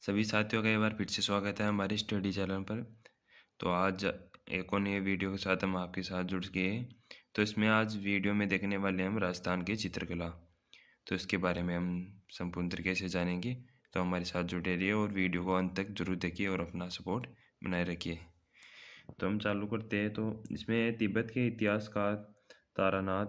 सभी साथियों का एक बार फिर से स्वागत है हमारे स्टडी चैनल पर। तो आज एक और नए वीडियो के साथ हम आपके साथ जुड़ गए हैं। तो इसमें आज वीडियो में देखने वाले हैं हम राजस्थान की चित्रकला। तो इसके बारे में हम संपूर्ण तरीके से जानेंगे। तो हमारे साथ जुड़े रहिए और वीडियो को अंत तक जरूर देखिए और अपना सपोर्ट बनाए रखिए। तो हम चालू करते हैं। तो इसमें तिब्बत के इतिहासकार तारानाथ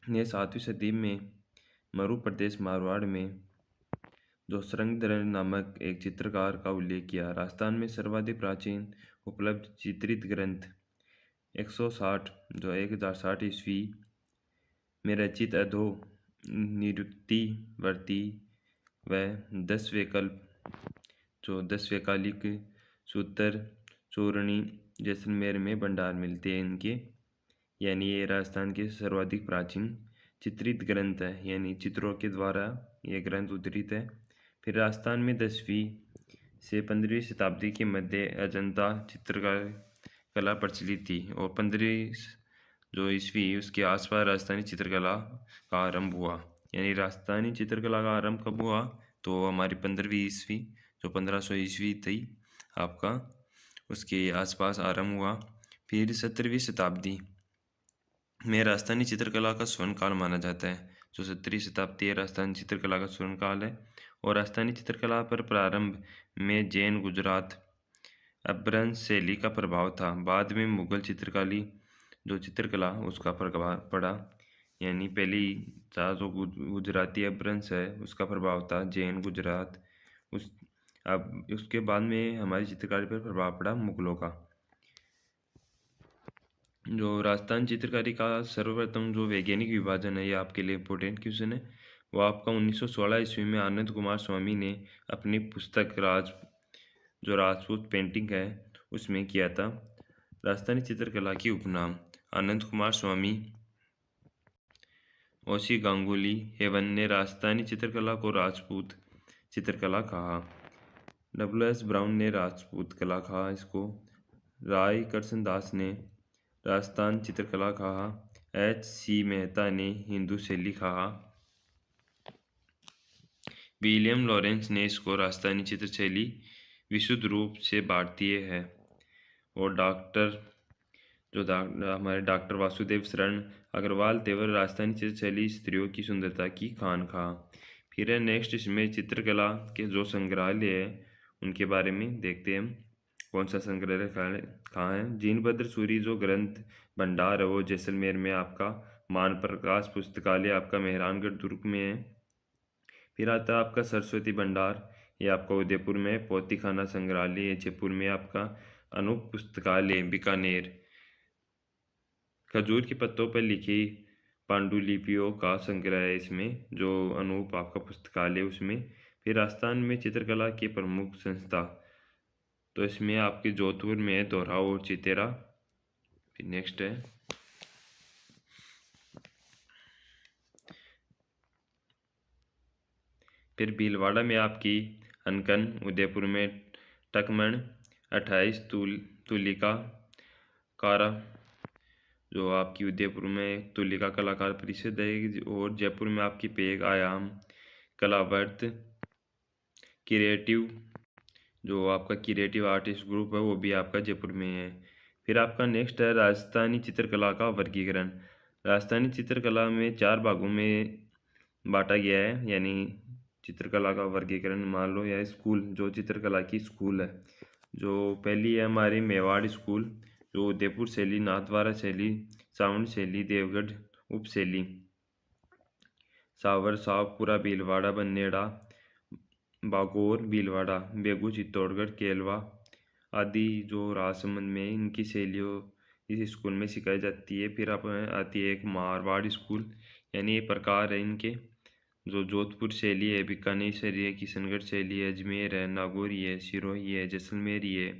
ने 7वीं सदी में मरु प्रदेश मारवाड़ में जो सरंगधर नामक एक चित्रकार का उल्लेख किया। राजस्थान में सर्वाधिक प्राचीन उपलब्ध चित्रित ग्रंथ 160 जो 1060 ईस्वी में रचित अधो निरुक्ति वर्ती व 10 वैकल्पिक सूत्र चूरणी जैसलमेर में भंडार मिलते हैं इनके। यानी ये राजस्थान के सर्वाधिक प्राचीन चित्रित ग्रंथ है, यानी चित्रों के द्वारा ये ग्रंथ उद्धृत है। फिर राजस्थान में 10वीं से 15वीं शताब्दी के मध्य अजंता चित्रकार कला प्रचलित थी और 15वीं जो ईस्वी उसके आसपास राजस्थानी चित्रकला का आरंभ हुआ। यानी राजस्थानी चित्रकला का आरंभ कब हुआ? तो हमारी 15वीं ईस्वी जो 1500 ईस्वी थी आपका, उसके आसपास आरंभ हुआ। फिर 17वीं शताब्दी में राजस्थानी चित्रकला का स्वर्ण काल माना जाता है। जो 17वीं शताब्दी है राजस्थानी चित्रकला का स्वर्ण काल है। और राजस्थानी चित्रकला पर प्रारंभ में जैन गुजरात अपभ्रंश शैली का प्रभाव था। बाद में मुगल चित्रकारी जो चित्रकला उसका प्रभाव पड़ा। यानी पहली जो गुजराती अपभ्रंश है उसका प्रभाव था, जैन गुजरात। अब उसके बाद में हमारी चित्रकारी पर प्रभाव पड़ा मुगलों का। जो राजस्थान चित्रकारी का सर्वप्रथम जो वैज्ञानिक विभाजन है, ये आपके लिए इम्पोर्टेंट क्वेश्चन है। वो आपका 1916 ईस्वी में आनंद कुमार स्वामी ने अपनी पुस्तक राजपूत पेंटिंग है उसमें किया था। राजस्थानी चित्रकला की उपनाम आनंद कुमार स्वामी, ओसी गांगुली हेवन ने राजस्थानी चित्रकला को राजपूत चित्रकला कहा। WS ब्राउन ने राजपूत कला कहा इसको। राय कृष्णदास ने राजस्थान चित्रकला कहा। HC मेहता ने हिंदू शैली कहा। विलियम लॉरेंस ने इसको राजस्थानी चित्रशैली विशुद्ध रूप से भारतीय है। और हमारे डॉक्टर वासुदेव शरण अग्रवाल तेवर राजस्थानी चित्रशैली स्त्रियों की सुंदरता की खान खा। फिर है नेक्स्ट इसमें चित्रकला के जो संग्रहालय है उनके बारे में देखते हैं हम। कौन सा संग्रहालय कहाँ है? जीनभद्र सूरी जो ग्रंथ भंडार है वो जैसलमेर में आपका। मान प्रकाश पुस्तकालय आपका मेहरानगढ़ दुर्ग में है। फिर आता है आपका सरस्वती भंडार, ये आपका उदयपुर में। पोतीखाना संग्रहालय जयपुर में आपका। अनूप पुस्तकालय बीकानेर। खजूर के पत्तों पर लिखी पांडुलिपियों का संग्रह है इसमें, जो अनूप आपका पुस्तकालय उसमें। फिर राजस्थान में चित्रकला की प्रमुख संस्था तो इसमें आपके जोधपुर में है दोहराव और चितेरा। फिर नेक्स्ट है फिर भीलवाड़ा में आपकी अनकन, उदयपुर में टकमण, 28 तुलिका कारा जो आपकी उदयपुर में तुलिका कलाकार परिषद है। और जयपुर में आपकी पेग आयाम कलावर्त क्रिएटिव जो आपका क्रिएटिव आर्टिस्ट ग्रुप है वो भी आपका जयपुर में है। फिर आपका नेक्स्ट है राजस्थानी चित्रकला का वर्गीकरण। राजस्थानी चित्रकला में 4 भागों में बांटा गया है। यानी चित्रकला का वर्गीकरण मान लो या स्कूल, जो चित्रकला की स्कूल है। जो पहली है हमारी मेवाड़ स्कूल, जो उदयपुर शैली, नाथद्वारा शैली, सावंत शैली, देवगढ़ उप शैली, सावर सावपुरा भीलवाड़ा बन्नेड़ा बागौर भीलवाड़ा बेगू चित्तौड़गढ़ केलवा आदि जो राजसमंद में इनकी शैलियों इस स्कूल में सिखाई जाती है। फिर आप आती है एक मारवाड़ स्कूल, यानी ये प्रकार है इनके। जो जोधपुर शैली है, बीकानेर शैली है, किशनगढ़ शैली है, अजमेर है, नागौरी है, सिरोही है, जैसलमेरी है,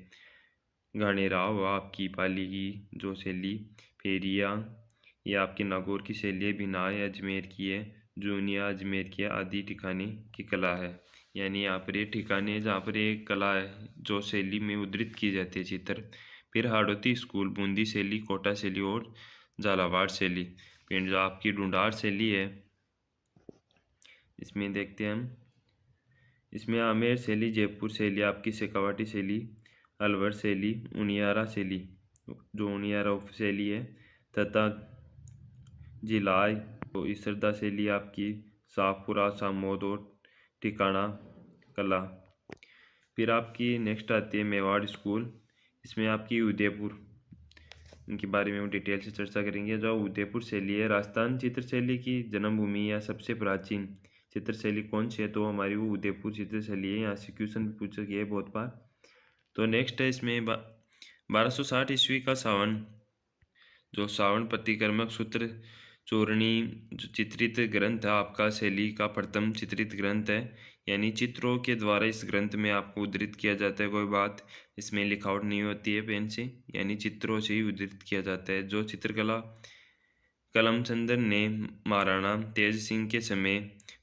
घाणेराव आपकी पाली की जो शैली, फेरिया ये आपकी नागौर की शैली है, बिनाय अजमेर की है, जूनिया अजमेर की है, आदि ठिकाने की कला है। यानी यहाँ पर ये ठिकाने जहाँ पर ये कला है जो शैली में उद्धृत की जाती है चित्र। फिर हाड़ौती स्कूल, बूंदी शैली, कोटा शैली और झालावाड़ शैली। फिर जो आपकी ढूंढार शैली है इसमें देखते हैं हम। इसमें आमेर शैली, जयपुर शैली, आपकी शेखावाटी शैली, अलवर शैली, उनियारा शैली, जो उनियारा शैली है, तथा जिलाई, तो इसरदा शैली आपकी, शाहपुरा, सामोद और ठिकाना कला। फिर आपकी नेक्स्ट आती है मेवाड़ स्कूल। इसमें आपकी उदयपुर, इनके बारे में हम डिटेल से चर्चा करेंगे। जो उदयपुर शैली है, राजस्थान चित्रशैली की जन्मभूमि या सबसे प्राचीन चित्रशैली कौन सी है, तो हमारी वो उदयपुर चित्रशैली है। यहाँ से क्वेश्चन भी पूछा गया है बहुत बार। तो नेक्स्ट है इसमें 1260 ईस्वी का सावन, जो सावन प्रतिक्रमक सूत्र चूरणी जो चित्रित ग्रंथ है आपका, शैली का प्रथम चित्रित ग्रंथ है, यानी चित्रों के द्वारा इस ग्रंथ में आपको उद्धृत किया जाता है। कोई बात इसमें लिखावट नहीं होती है पेन से, यानी चित्रों से ही उद्धृत किया जाता है। जो चित्रकला कलमचंद ने महाराणा तेज सिंह के समय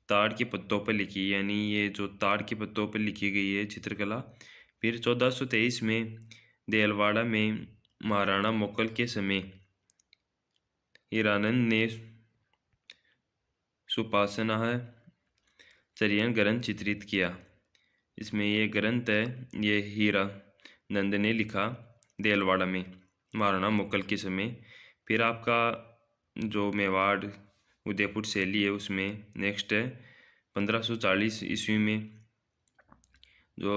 ताड़ के पत्तों पर लिखी, यानी ये जो ताड़ के पत्तों पर लिखी गई है चित्रकला। फिर 1423 में देलवाड़ा में महाराणा मोकल के समय हीरानंद ने सुपासना चरियन ग्रंथ चित्रित किया। इसमें ये ग्रंथ है, ये हीरा नंद ने लिखा देलवाड़ा में महाराणा मुगल के समय। फिर आपका जो मेवाड़ उदयपुर शैली है उसमें नेक्स्ट है 1540 ईस्वी में जो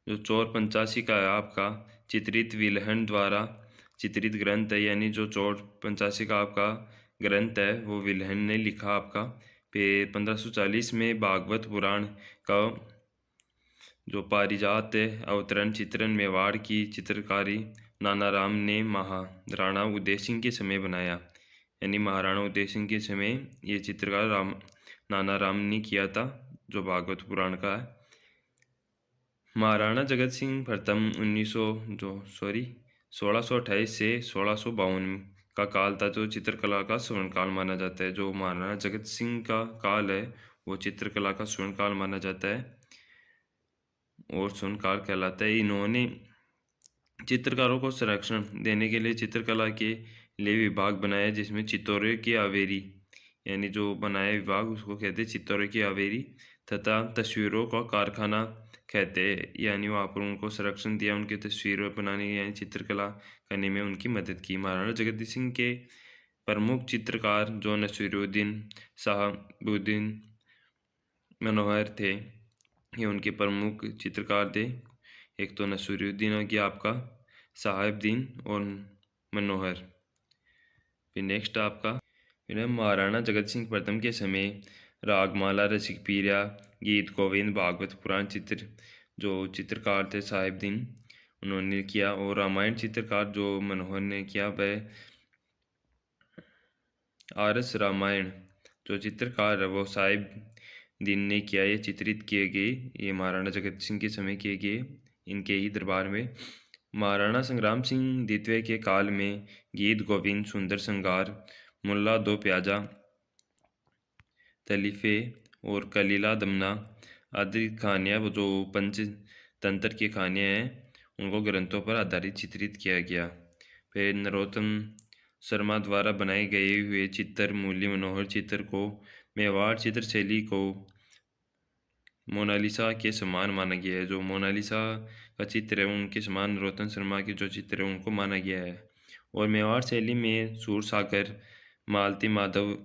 जो चौर पंचासी का है आपका चित्रित विल्हन द्वारा चित्रित ग्रंथ है, यानी जो चौर पंचासी का आपका ग्रंथ है वो विल्हन ने लिखा आपका। फिर 1540 में भागवत पुराण का जो पारिजात अवतरण चित्रण मेवाड़ की चित्रकारी नानाराम ने महाराणा उदय सिंह के समय बनाया, यानी महाराणा उदय सिंह के समय ये चित्रकार नानाराम ने किया था, जो भागवत पुराण का है। महाराणा जगत सिंह प्रथम 1628 से 1652 का काल था, जो चित्रकला का स्वर्णकाल माना जाता है। जो महाराणा जगत सिंह का काल है वो चित्रकला का स्वर्णकाल माना जाता है और स्वर्णकाल कहलाता है। इन्होंने चित्रकारों को संरक्षण देने के लिए चित्रकला के लिए विभाग बनाया, जिसमें चित्तौरे की आवेरी, यानी जो बनाया विभाग उसको कहते हैं चित्तौरे की आवेरी, तथा तस्वीरों का कारखाना कहते हैं, यानी वहाँ पर उनको संरक्षण दिया, उनकी तस्वीरें बनाने यानी चित्रकला करने में उनकी मदद की। महाराणा जगत सिंह के प्रमुख चित्रकार जो नसीरुद्दीन साहबुद्दीन मनोहर थे, ये उनके प्रमुख चित्रकार थे। एक तो नसीरुद्दीन हो गया आपका, साहिबदीन और मनोहर। फिर नेक्स्ट आपका फिर महाराणा जगत सिंह प्रथम के समय रागमाला, रसिक पीरिया, गीत गोविंद, भागवत पुराण चित्र जो चित्रकार थे साहिबदीन उन्होंने किया, और रामायण चित्रकार जो मनोहर ने किया वह आरएस रामायण जो चित्रकार है वो साहिब दिन ने किया। ये चित्रित किए गए, ये महाराणा जगत सिंह के समय किए गए इनके ही दरबार में। महाराणा संग्राम सिंह द्वितीय के काल में गीत गोविंद, सुंदर संगार, मुल्ला दो प्याजा, तलीफे और कलीला दमना आदि कहानियाँ जो पंचतंत्र की कहानियाँ हैं उनको ग्रंथों पर आधारित चित्रित किया गया। फिर नरोत्तम शर्मा द्वारा बनाए गए हुए चित्र मूल्य मनोहर चित्र को मेवाड़ चित्रशैली को मोनालिसा के समान माना गया है। जो मोनालिसा का चित्र है उनके समान नरोत्तम शर्मा के जो चित्र है उनको माना गया है। और मेवाड़ शैली में सूरसागर, मालती माधव,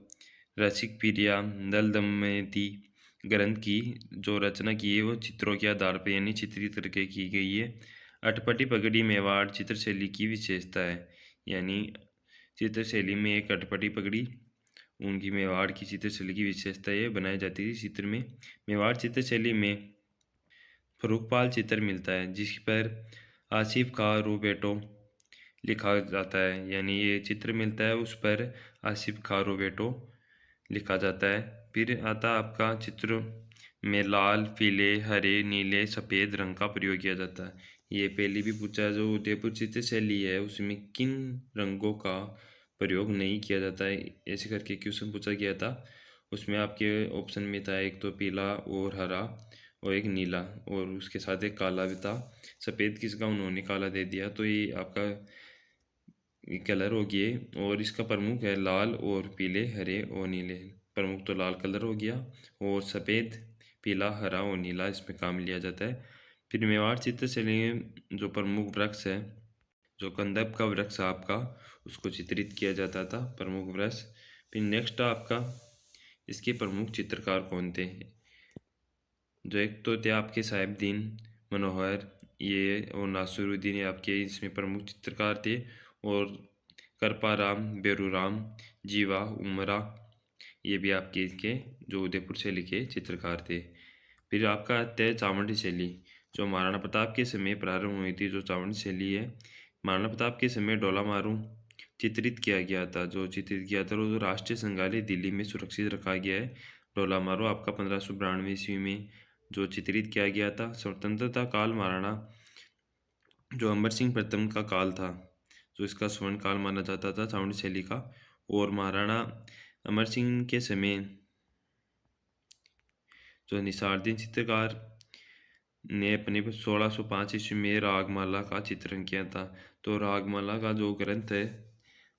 रसिक पीरिया, दल दमयंती ग्रंथ की जो रचना की है वो चित्रों के आधार पर यानी चित्रित करके की गई है। अटपटी पगड़ी मेवाड़ चित्रशैली की विशेषता है, यानी चित्रशैली में एक अटपटी पगड़ी उनकी मेवाड़ की चित्रशैली की विशेषता ये बनाई जाती थी चित्र में। मेवाड़ चित्रशैली में फरूखपाल चित्र मिलता है जिस पर आसिफ खां रोबेटो लिखा जाता है, यानी ये चित्र मिलता है उस पर आसिफ खां रोबेटो लिखा जाता है। फिर आता आपका चित्र में लाल, पीले, हरे, नीले, सफ़ेद रंग का प्रयोग किया जाता है। ये पहले भी पूछा है, जो उदयपुर चित्रशैली है उसमें किन रंगों का प्रयोग नहीं किया जाता है, ऐसे करके क्वेश्चन पूछा गया था। उसमें आपके ऑप्शन में था एक तो पीला और हरा और एक नीला, और उसके साथ एक काला भी था। सफ़ेद किसका उन्होंने काला दे दिया, तो ये आपका कलर हो गए। और इसका प्रमुख है लाल और पीले, हरे और नीले। प्रमुख तो लाल कलर हो गया और सफ़ेद पीला, हरा और नीला इसमें काम लिया जाता है। फिर मेवाड़ चित्रशैली में जो प्रमुख वृक्ष है, जो कंदप का वृक्ष है आपका, उसको चित्रित किया जाता था, प्रमुख वृक्ष। फिर नेक्स्ट आपका इसके प्रमुख चित्रकार कौन थे? जो एक तो थे आपके साहिबदीन मनोहर, ये और नासिरुद्दीन, ये आपके इसमें प्रमुख चित्रकार थे। और करपाराम, बेरूराम, जीवा, उमरा, ये भी आपके इसके जो उदयपुर शैली के चित्रकार थे। फिर आपका आता है चावंडी शैली, जो महाराणा प्रताप के समय प्रारंभ हुई थी। जो चावंडी शैली है, महाराणा प्रताप के समय डोला मारू चित्रित किया गया था। जो चित्रित किया था जो राष्ट्रीय संग्रहालय दिल्ली में सुरक्षित रखा गया है। डोला मारू आपका 1592 ईस्वी में जो चित्रित किया गया था। स्वतंत्रता काल महाराणा जो अमर सिंह प्रथम का काल था, जो इसका स्वर्ण काल माना जाता था चावंडी शैली का। और महाराणा अमर सिंह के समय जो निसारुद्दीन चित्रकार ने अपने 1605 ईस्वी में रागमाला का चित्रण किया था। तो रागमाला का जो ग्रंथ है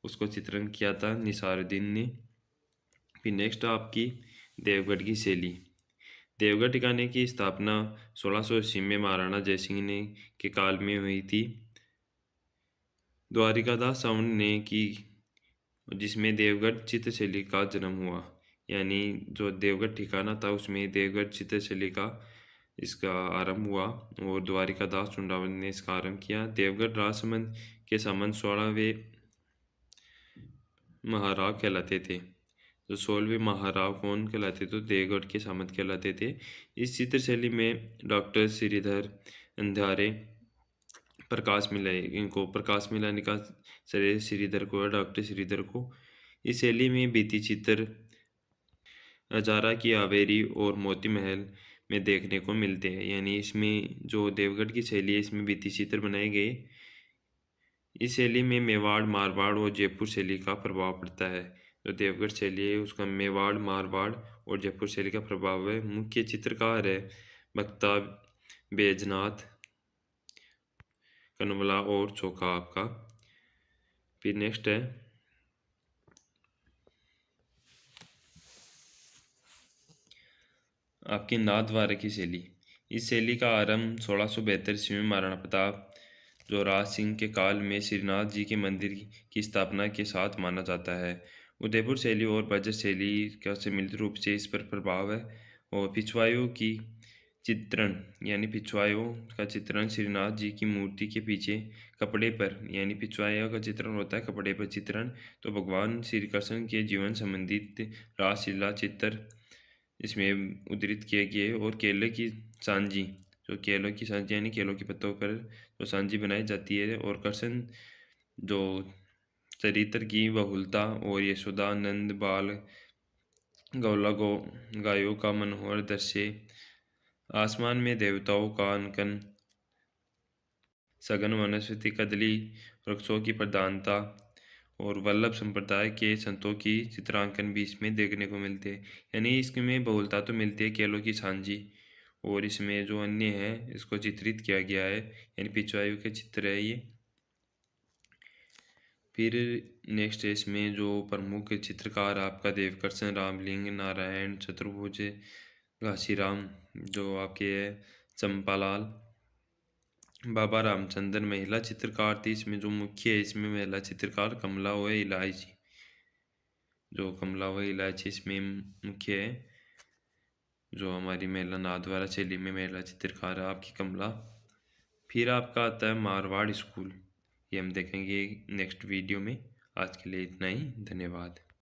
उसको चित्रण किया था निसारुद्दीन ने। फिर नेक्स्ट आपकी देवगढ़ की शैली। देवगढ़ ठिकाने की स्थापना 1680 में महाराणा जयसिंह ने के काल में हुई थी। द्वारिकादास सावंत ने की, जिसमें देवगढ़ चित्रशैली का जन्म हुआ। यानी जो देवगढ़ ठिकाना था उसमें देवगढ़ चित्रशैली का इसका आरंभ हुआ। और द्वारिकादास चुंडावत ने इसका आरंभ किया। देवगढ़ राजसमंद के सामंत 16वें महाराव कहलाते थे। जो 16वें महाराव कौन कहलाते थे? तो देवगढ़ के सामंत कहलाते थे। इस चित्रशैली में डॉक्टर श्रीधर अंधारे प्रकाश मिला, इनको प्रकाश मिलाने का श्रेय श्रीधर को है, डॉक्टर श्रीधर को। इस शैली में भित्ति चित्र अजारा की आवेरी और मोती महल में देखने को मिलते हैं। यानी इसमें जो देवगढ़ की शैली है इसमें भित्ति चित्र बनाए गए। इस शैली में मेवाड़, मारवाड़ और जयपुर शैली का प्रभाव पड़ता है। जो देवगढ़ शैली है उसका मेवाड़, मारवाड़ और जयपुर शैली का प्रभाव है। मुख्य चित्रकार है भक्ता बैजनाथ, कनवला और चोखा आपका। फिर नेक्स्ट है आपकी नाथद्वारा की शैली। इस शैली का आरंभ 1672 ईस्वी में महाराणा प्रताप जो राज सिंह के काल में श्रीनाथ जी के मंदिर की स्थापना के साथ माना जाता है। उदयपुर शैली और बजट शैली का सम्मिलित रूप से इस पर प्रभाव है। और पिछवाइयों की चित्रण, यानी पिछवाइयों का चित्रण श्रीनाथ जी की मूर्ति के पीछे कपड़े पर, यानी पिछवाइयों का चित्रण होता है कपड़े पर चित्रण। तो भगवान श्री कृष्ण के जीवन संबंधित रासलीला चित्र इसमें उद्धृत किए गए। और केले की सांजी, जो केलों की सांजी यानी केलों के पत्तों पर जो सांजी बनाई जाती है। और कृष्ण जो चरित्र की बहुलता और यशोदा नंद बाल गौला गो गायों का मनोहर दृश्य, आसमान में देवताओं का अंकन, सघन वनस्पति, कदली वृक्षों की प्रधानता और वल्लभ संप्रदाय के संतों की चित्रांकन भी इसमें देखने को मिलते हैं। यानी इसमें बहुलता तो मिलती है केलों की सांझी, और इसमें जो अन्य है इसको चित्रित किया गया है, यानी पिछवायु के चित्र है ये। फिर नेक्स्ट है इसमें जो प्रमुख चित्रकार आपका देवकर्षण, रामलिंग, नारायण, चतुर्भुज, घासीराम, जो आपके है चंपालाल, बाबा रामचंद्र। महिला चित्रकार थी इसमें जो मुख्य है इसमें महिला चित्रकार कमला व इलायची, जो कमला व इलायची इसमें मुख्य है। जो हमारी महिला नाथद्वारा शैली में महिला चित्रकार है आपकी कमला। फिर आपका आता है मारवाड़ स्कूल, ये हम देखेंगे नेक्स्ट वीडियो में। आज के लिए इतना ही, धन्यवाद।